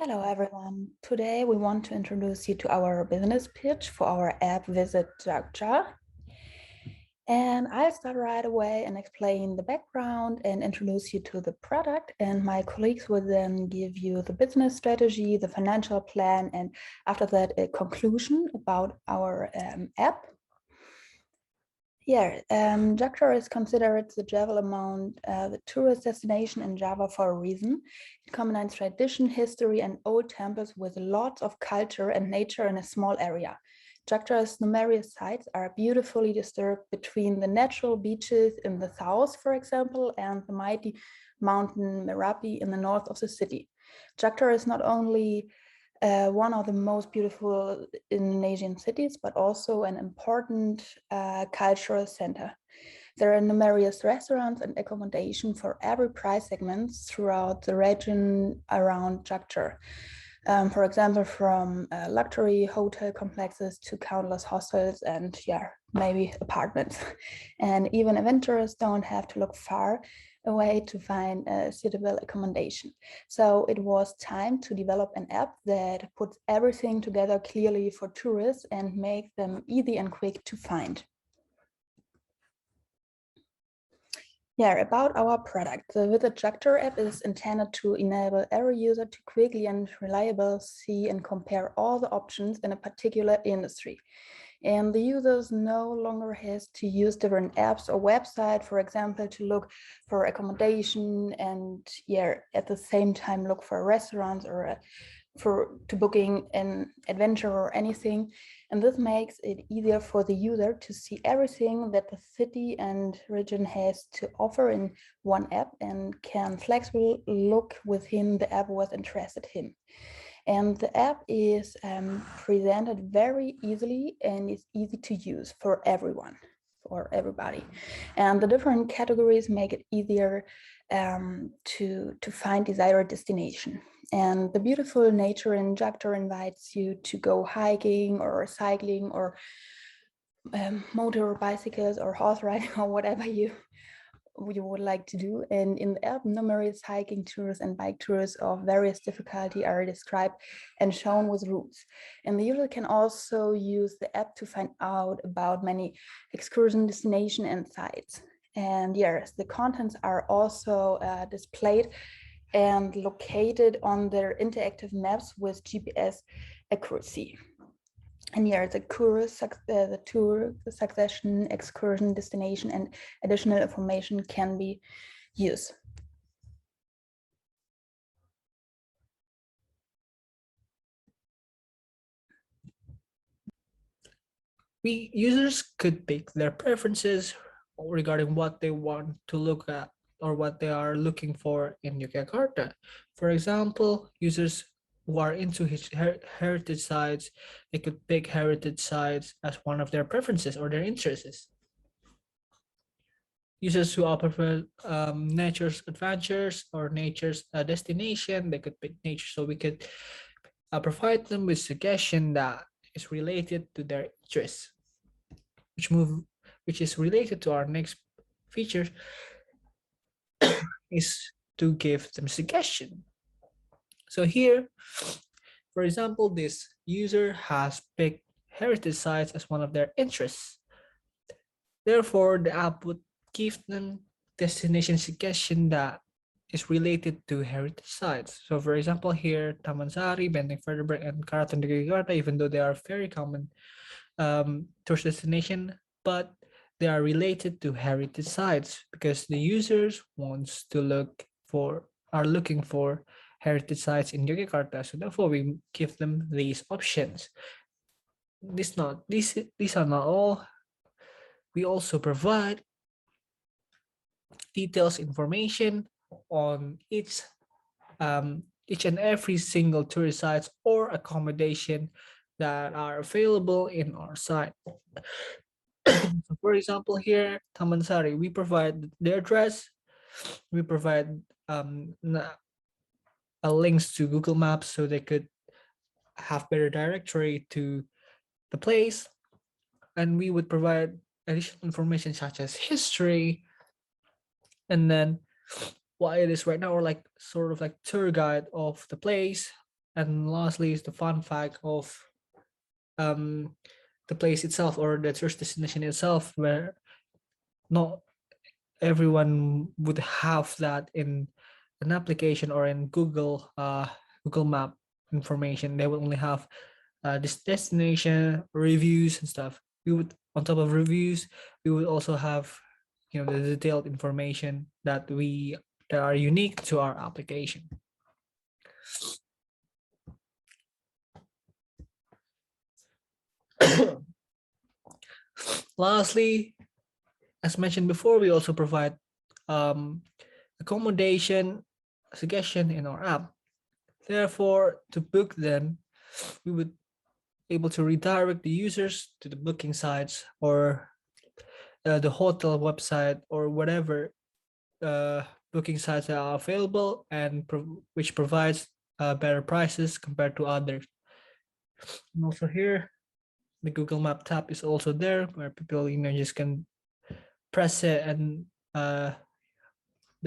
Hello everyone. Today we want to introduce you to our business pitch for our app Visit Structure. And I'll start right away and explain the background and introduce you to the product. And my colleagues will then give you the business strategy, the financial plan, and after that, a conclusion about our app. Yeah, Jakarta is considered the Java Amount, the tourist destination in Java for a reason. It combines tradition, history, and old temples with lots of culture and nature in a small area. Jakarta's numerous sites are beautifully disturbed between the natural beaches in the south, for example, and the mighty mountain Merapi in the north of the city. Jakarta is not only one of the most beautiful Indonesian cities, but also an important cultural center. There are numerous restaurants and accommodation for every price segment throughout the region around Jakarta. For example, from luxury hotel complexes to countless hostels and maybe apartments. And even adventurers don't have to look far away to find a suitable accommodation. So it was time to develop an app that puts everything together clearly for tourists and make them easy and quick to find. Yeah, about our product. The Visit Jakarta app is intended to enable every user to quickly and reliably see and compare all the options in a particular industry. And the users no longer has to use different apps or website, for example, to look for accommodation and at the same time look for restaurants or to booking an adventure or anything. And this makes it easier for the user to see everything that the city and region has to offer in one app and can flexibly look within the app was interested in. And the app is presented very easily and is easy to use for everyone, for everybody. And the different categories make it easier to find desired destination. And the beautiful nature in Jakarta invites you to go hiking or cycling or motor bicycles or horse riding or whatever you would like to do. And in the app, numerous hiking tours and bike tours of various difficulty are described and shown with routes. And the user can also use the app to find out about many excursion destination and sites. And yes, the contents are also displayed and located on their interactive maps with GPS accuracy. And here the tour, the succession, excursion, destination, and additional information can be used. Users could pick their preferences regarding what they want to look at or what they are looking for in Yogyakarta. For example, users who are into heritage sites, they could pick heritage sites as one of their preferences or their interests. Users who prefer nature's adventures or nature's destination, they could pick nature. So we could provide them with suggestion that is related to their interests, which is related to our next feature is to give them suggestion. So here, for example, this user has picked heritage sites as one of their interests. Therefore, the app would give them destination suggestion that is related to heritage sites. So for example, here, Taman Sari, Benteng Vertebrate, and Karaton de Yogyakarta, even though they are very common tourist destination, but they are related to heritage sites because the users are looking for heritage sites in Yogyakarta. So therefore, we give them these options. These are not all. We also provide details information on each and every single tourist sites or accommodation that are available in our site. So for example, here, Taman Sari, we provide the address, we provide links to Google Maps so they could have better directory to the place, and we would provide additional information such as history, and then what it is right now, or like sort of like tour guide of the place, And lastly is the fun fact of the place itself or the tourist destination itself, where not everyone would have that in an application or in Google Map information. They will only have this destination reviews and stuff. We would, on top of reviews, we would also have, you know, the detailed information that are unique to our application. Lastly, as mentioned before, we also provide accommodation suggestion in our app. Therefore, to book them, we would able to redirect the users to the booking sites or the hotel website or whatever booking sites that are available and which provides better prices compared to others. And also here, the Google Map tab is also there where people, you know, just can press it and the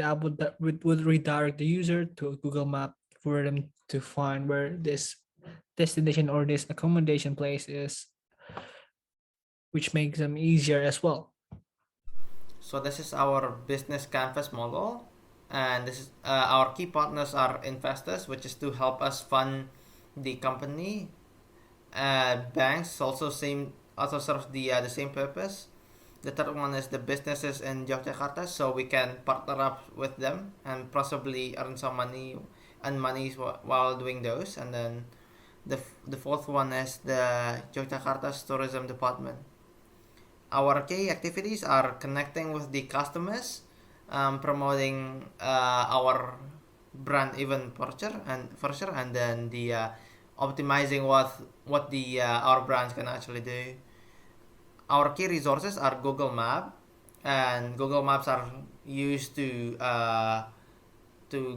app would redirect the user to a Google Map for them to find where this destination or this accommodation place is, which makes them easier as well. So this is our business canvas model, and this is our key partners are investors, which is to help us fund the company. Banks also serve the same purpose. The third one is the businesses in Yogyakarta, so we can partner up with them and possibly earn some money while doing those. And then the fourth one is the Yogyakarta's tourism department. Our key activities are connecting with the customers, promoting our brand even further, and then the optimizing what the our brands can actually do. Our key resources are Google Map, and Google Maps are used to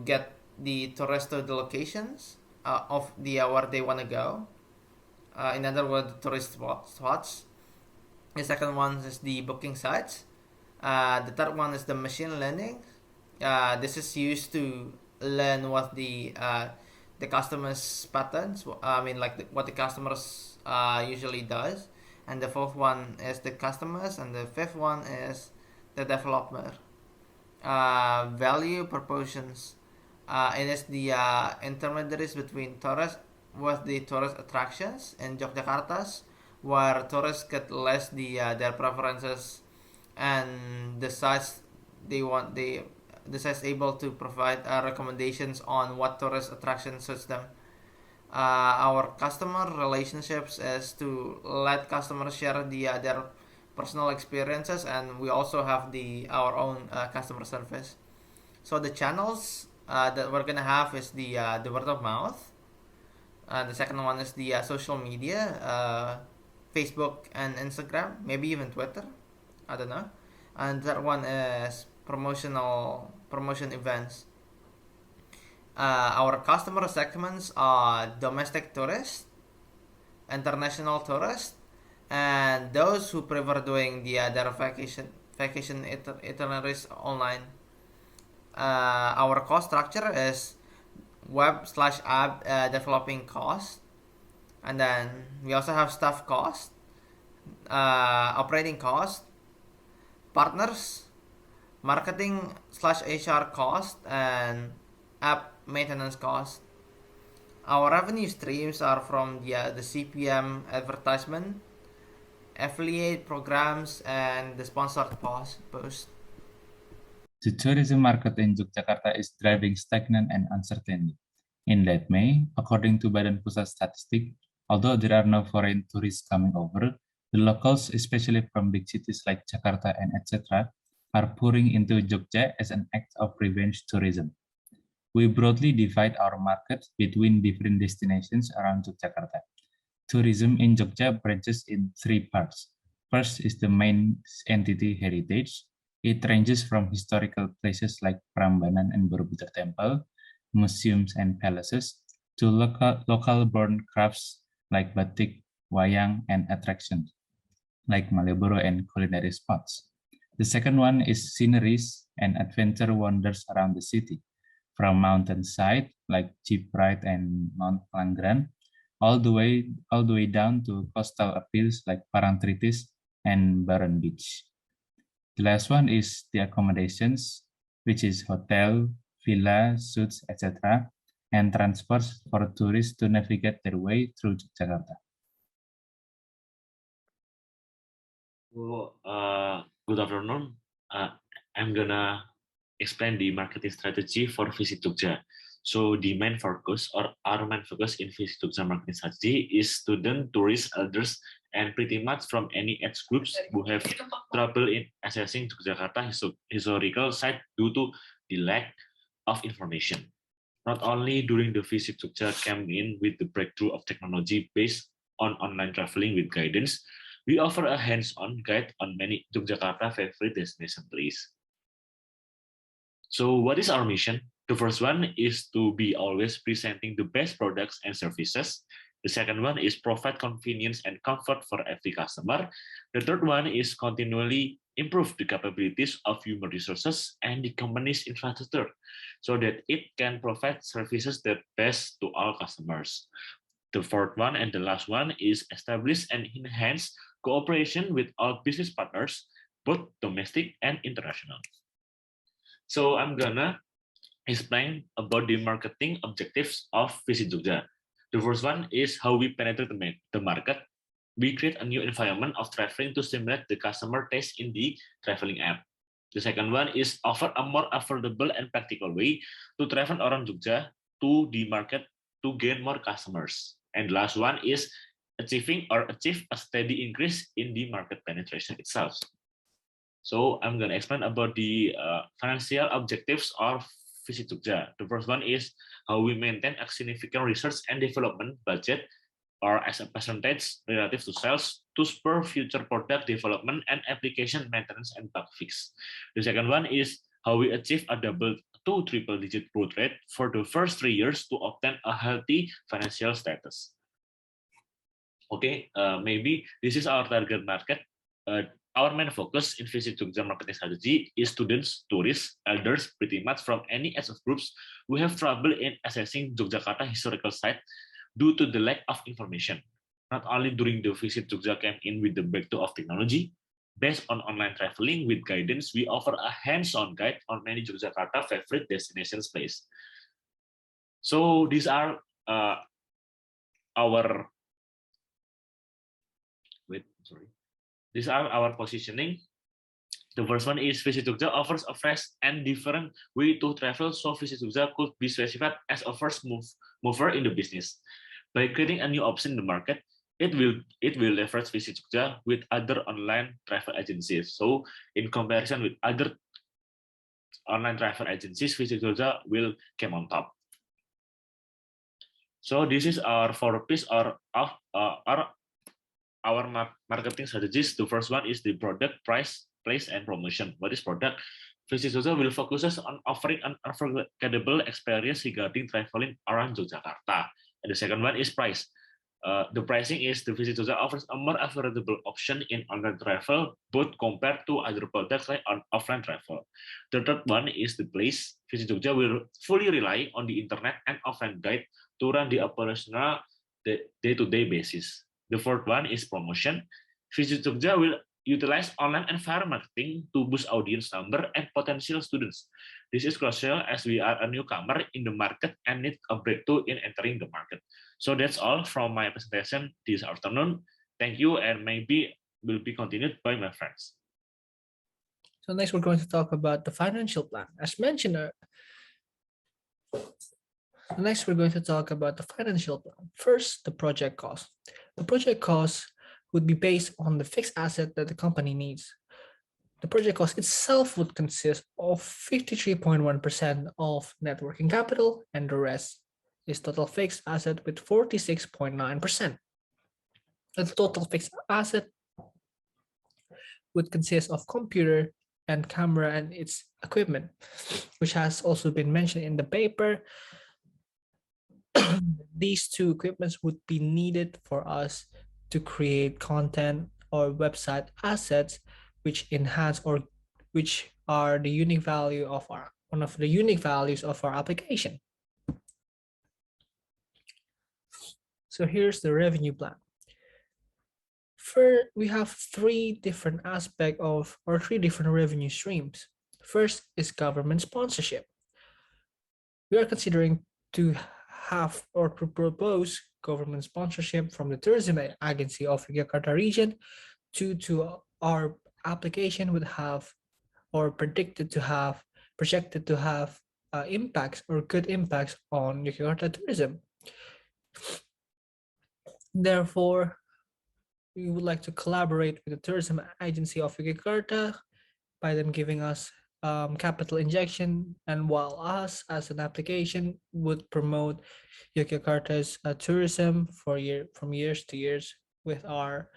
get the tourists to the locations of the where they want to go. In other words, tourist spots. The second one is the booking sites. The third one is the machine learning. This is used to learn what the customers' patterns. I mean, like what the customers usually does. And the fourth one is the customers, and the fifth one is the developer. Value proportions. It is the intermediaries between tourists with the tourist attractions in Yogyakarta's, where tourists get less their preferences and the sites they want. The sites able to provide recommendations on what tourist attraction suits them. Our customer relationships is to let customers share their personal experiences, and we also have our own customer service. So the channels that we're gonna have is the word of mouth. The second one is the social media, Facebook and Instagram, maybe even Twitter. I don't know. And that one is promotion events. Our customer segments are domestic tourists, international tourists, and those who prefer doing their vacation itineraries online. Our cost structure is web/app developing cost, and then we also have staff cost, operating cost, partners, marketing/HR cost, and app maintenance cost. Our revenue streams are from the CPM advertisement, affiliate programs, and the sponsored post. The tourism market in Yogyakarta is driving stagnant and uncertainty. In late May, according to Badan Pusat Statistik, although there are no foreign tourists coming over, the locals, especially from big cities like Jakarta and etc., are pouring into Jogja as an act of revenge tourism. We broadly divide our market between different destinations around Yogyakarta. Tourism in Jogja branches in three parts. First is the main entity heritage. It ranges from historical places like Prambanan and Borobudur Temple, museums and palaces, to local-born crafts like batik, wayang, and attractions like Malioboro and culinary spots. The second one is sceneries and adventure wonders around the city. from mountainside like Jeep Ride and Mount Palangran, all the way down to coastal appeals like Parangtritis and Baron Beach. The last one is the accommodations, which is hotel, villa, suites, etc., and transports for tourists to navigate their way through Jakarta. Well, good afternoon. I'm gonna explain the marketing strategy for Visit Jogja. So the main focus or our main focus in Visit Jogja marketing strategy is student, tourists, elders, and pretty much from any age groups who have trouble in accessing Yogyakarta historical site due to the lack of information. Not only during the Visit Jogja came in with the breakthrough of technology based on online traveling with guidance, we offer a hands-on guide on many Yogyakarta favorite destination place. So what is our mission? The first one is to be always presenting the best products and services. The second one is provide convenience and comfort for every customer. The third one is continually improve the capabilities of human resources and the company's infrastructure so that it can provide services that best to all customers. The fourth one and the last one is establish and enhance cooperation with all business partners, both domestic and international. So I'm gonna explain about the marketing objectives of Visit Jogja. The first one is how we penetrate the market. We create a new environment of traveling to stimulate the customer taste in the traveling app. The second one is offer a more affordable and practical way to travel around Jogja to the market to gain more customers. And the last one is achieve a steady increase in the market penetration itself. So I'm going to explain about the financial objectives of Visit Jogja. The first one is how we maintain a significant research and development budget or as a percentage relative to sales to spur future product development and application maintenance and bug fix. The second one is how we achieve a double to triple digit growth rate for the first 3 years to obtain a healthy financial status. Okay, maybe this is our target market. Our main focus in Visit Jogja marketing strategy is students, tourists, elders, pretty much from any age of groups who have trouble in accessing Yogyakarta historical site due to the lack of information. Not only during the Visit Jogja came in with the breakthrough of technology, based on online traveling with guidance, we offer a hands-on guide on many Yogyakarta favorite destination place. So these are These are our positioning. The first one is Visit Jogja offers a fresh and different way to travel, so Visit Jogja could be specified as a first mover in the business. By creating a new option in the market, it will leverage Visit Jogja with other online travel agencies. So in comparison with other online travel agencies, Visit Jogja will come on top. So this is our 4 piece our marketing strategies. The first one is the product, price, place, and promotion. What is product? Visit Jogja will focus on offering an unforgettable experience regarding traveling around Yogyakarta. And the second one is price. The pricing is the Visit Jogja offers a more affordable option in online travel, both compared to other products like on offline travel. The third one is the place. Visit Jogja will fully rely on the internet and offline guide to run the operational day-to-day basis. The fourth one is promotion. Visit Jogja will utilize online and viral marketing to boost audience number and potential students. This is crucial as we are a newcomer in the market and need a breakthrough in entering the market. So that's all from my presentation this afternoon. Thank you, and maybe will be continued by my friends. So next we're going to talk about the financial plan. As mentioned, next we're going to talk about the financial plan. First, the project cost. The project cost would be based on the fixed asset that the company needs. The project cost itself would consist of 53.1% of net working capital, and the rest is total fixed asset with 46.9%. The total fixed asset would consist of computer and camera and its equipment, which has also been mentioned in the paper. These two equipments would be needed for us to create content or website assets which enhance or which are the unique value of one of the unique values of our application. So here's the revenue plan. First, we have three different aspects of, or three different revenue streams. First is government sponsorship. We are considering to have or to propose government sponsorship from the tourism agency of Yogyakarta region to our application would have or projected to have impacts or good impacts on Yogyakarta tourism. Therefore, we would like to collaborate with the tourism agency of Yogyakarta by them giving us capital injection, and while us as an application would promote Yogyakarta's tourism from years to years with our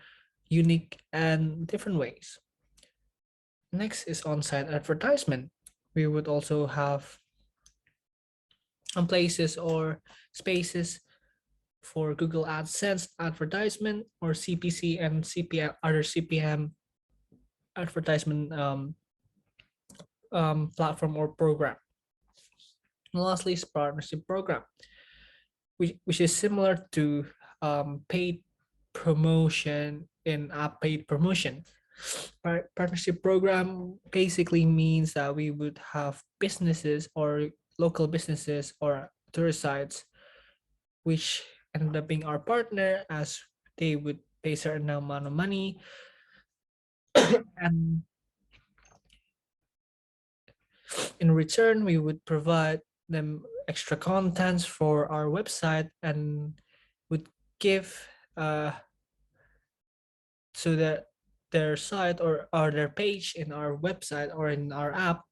unique and different ways. Next is on-site advertisement. We would also have places or spaces for Google AdSense advertisement or CPC and CPM, other CPM advertisement platform or program. And lastly is partnership program, which is similar to paid promotion in app paid promotion. Partnership program basically means that we would have businesses or local businesses or tourist sites which ended up being our partner, as they would pay a certain amount of money and in return we would provide them extra contents for our website and would give so that their site or their page in our website or in our app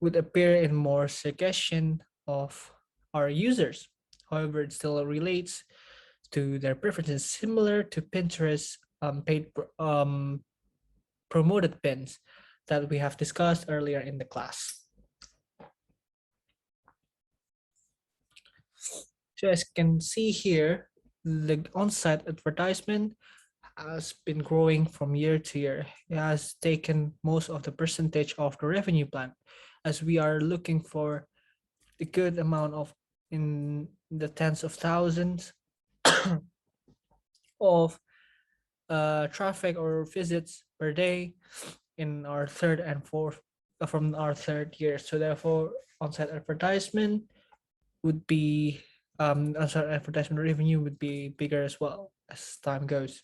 would appear in more suggestion of our users. However, it still relates to their preferences, similar to Pinterest paid promoted pins that we have discussed earlier in the class. So as you can see here, the on-site advertisement has been growing from year to year. It has taken most of the percentage of the revenue plan, as we are looking for a good amount of in the tens of thousands of traffic or visits per day in our third and fourth from our third year. So therefore, on-site advertisement would be on-site advertisement revenue would be bigger as well as time goes.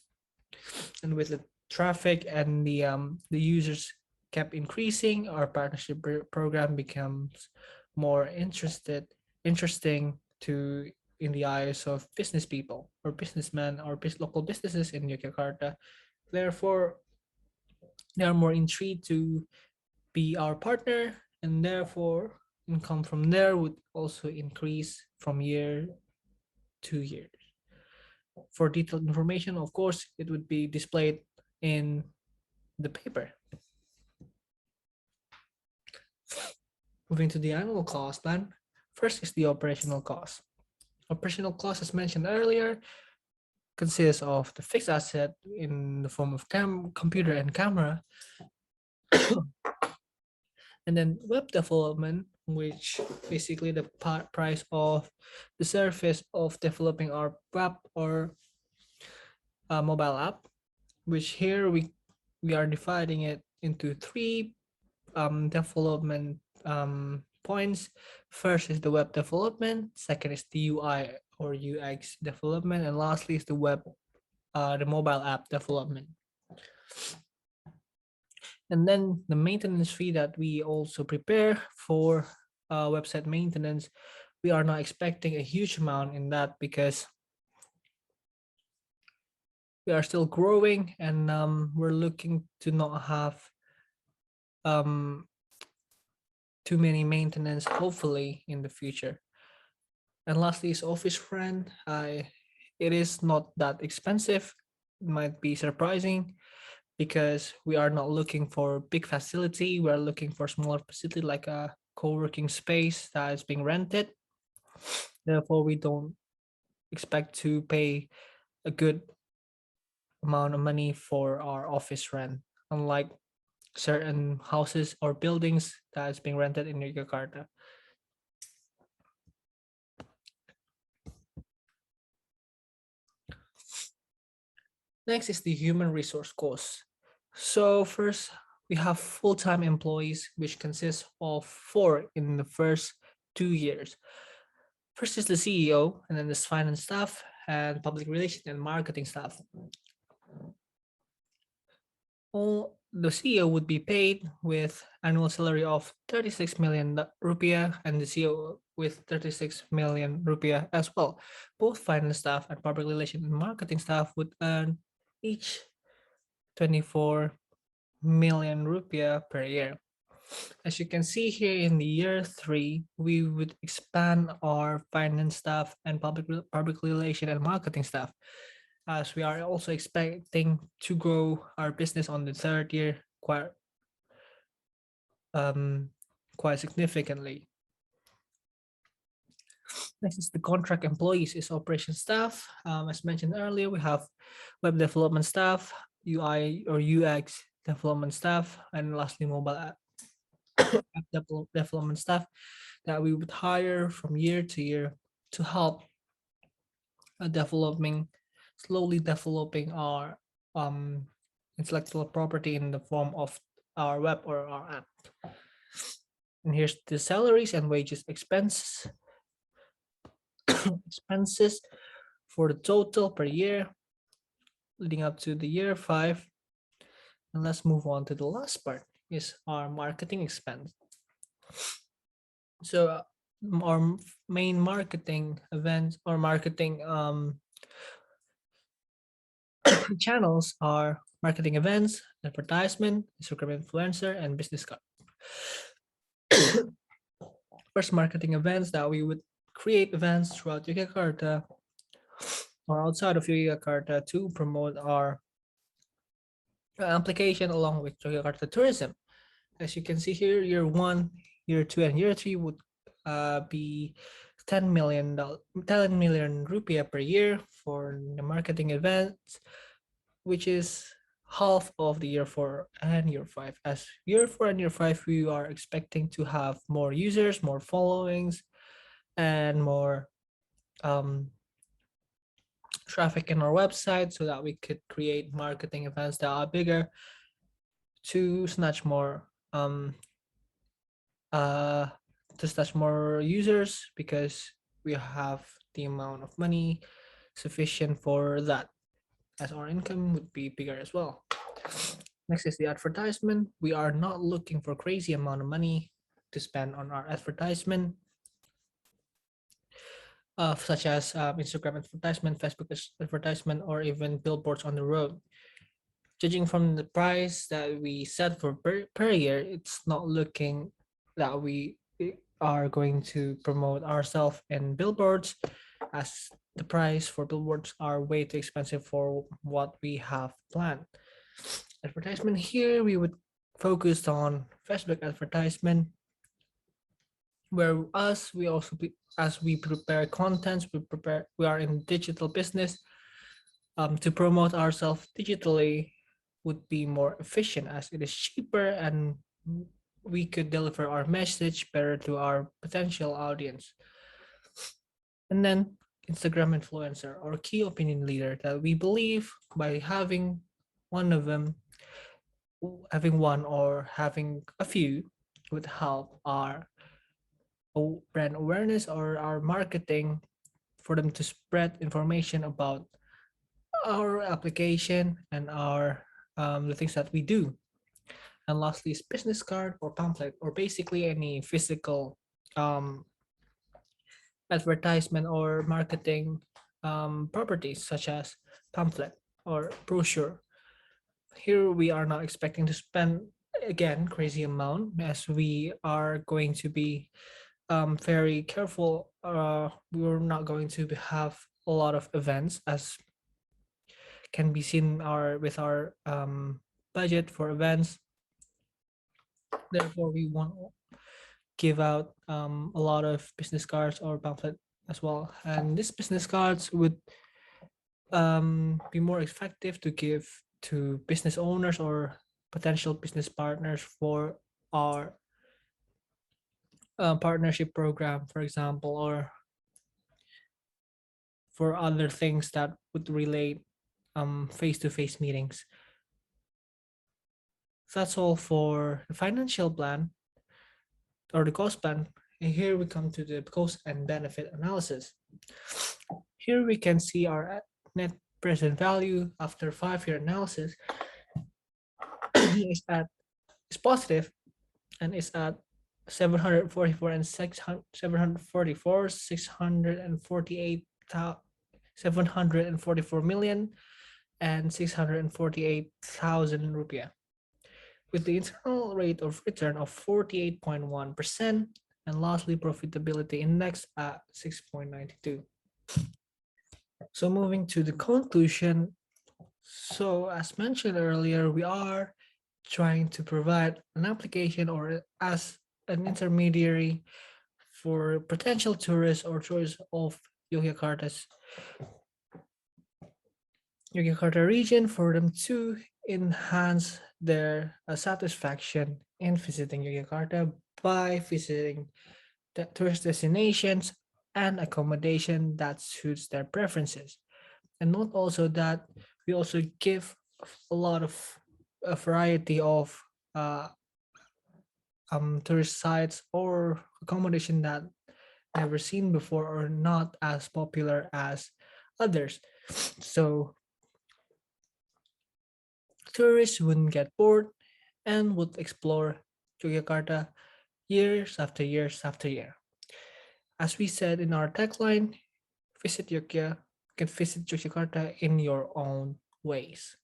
And with the traffic and the users kept increasing, our partnership program becomes more interesting to in the eyes of business people or businessmen or local businesses in Yogyakarta. Therefore, they are more intrigued to be our partner, and therefore income from there would also increase from year to year. For detailed information, of course, it would be displayed in the paper. Moving to the annual cost plan, first is the operational cost. Operational cost, as mentioned earlier, consists of the fixed asset in the form of computer and camera, and then web development, which basically the price of the service of developing our web or mobile app, which here we are dividing it into three development points. First is the web development, second is the UI or UX development, and lastly is the mobile app development. And then the maintenance fee that we also prepare for website maintenance, we are not expecting a huge amount in that because we are still growing, and we're looking to not have too many maintenance, hopefully, in the future. And lastly is office rent. It is not that expensive. It might be surprising because we are not looking for big facility. We're looking for smaller facility like a co-working space that is being rented. Therefore, we don't expect to pay a good amount of money for our office rent, unlike certain houses or buildings that is being rented in Yogyakarta. Next is the human resource cost. So first, we have full-time employees, which consists of 4 in the first 2 years. First is the CEO, and then there's finance staff, and public relations and marketing staff. All the CEO would be paid with annual salary of 36 million rupiah, and the CEO with 36 million rupiah as well. Both finance staff and public relations and marketing staff would earn each 24 million rupiah per year. As you can see here in the year 3, we would expand our finance staff and public relation and marketing staff, as we are also expecting to grow our business on the 3rd year quite significantly. Next is the contract employees is operation staff. As mentioned earlier, we have web development staff, UI or UX development staff, and lastly mobile app development staff that we would hire from year to year to help slowly developing our intellectual property in the form of our web or our app. And here's the salaries and wages expenses for the total per year leading up to the year 5. And let's move on to the last part, is our marketing expense. So our main marketing events or marketing channels are marketing events, advertisement, Instagram influencer, and business card. First, marketing events that we would create events throughout Yogyakarta or outside of Yogyakarta to promote our application along with Yogyakarta tourism. As you can see here, year 1, year 2, and year 3 would be 10 million rupiah per year for the marketing events, which is half of the year 4 and year 5. As year 4 and year 5, we are expecting to have more users, more followings, and more traffic in our website, so that we could create marketing events that are bigger to snatch more users, because we have the amount of money sufficient for that, as our income would be bigger as well. Next is the advertisement. We are not looking for crazy amount of money to spend on our advertisement, such as Instagram advertisement, Facebook advertisement, or even billboards on the road. Judging from the price that we set for per year, it's not looking that we are going to promote ourselves in billboards, as the price for billboards are way too expensive for what we have planned. Advertisement here, we would focus on Facebook advertisement, where as we prepare contents, we are in digital business. To promote ourselves digitally would be more efficient, as it is cheaper and we could deliver our message better to our potential audience. And then Instagram influencer or key opinion leader, that we believe by having one of them, having one or having a few, would help our brand awareness or our marketing, for them to spread information about our application and our the things that we do. And lastly is business card or pamphlet, or basically any physical advertisement or marketing properties, such as pamphlet or brochure. Here we are not expecting to spend, again, crazy amount, as we are going to be very careful. We're not going to have a lot of events, as can be seen with our budget for events. Therefore, we won't give out a lot of business cards or pamphlet as well. And these business cards would be more effective to give to business owners or potential business partners for our partnership program, for example, or for other things that would relate face-to-face meetings. That's all for the financial plan or the cost plan. And here we come to the cost and benefit analysis. Here we can see our net present value after 5-year analysis is positive and is at 744 and 744 648 744 million and 648,000 rupiah, with the internal rate of return of 48.1% and lastly profitability index at 6.92. So moving to the conclusion. So as mentioned earlier, we are trying to provide an application or as an intermediary for potential tourists or tourists of Yogyakarta region for them to enhance their satisfaction in visiting Yogyakarta by visiting the tourist destinations and accommodation that suits their preferences. And note also that we also give a lot of a variety of tourist sites or accommodation that never seen before or not as popular as others. So tourists wouldn't get bored and would explore Yogyakarta years after years after year. As we said in our tagline, visit Yogyakarta, you can visit Yogyakarta in your own ways.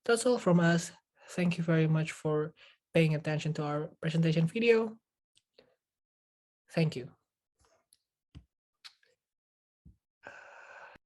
That's all from us. Thank you very much for paying attention to our presentation video. Thank you.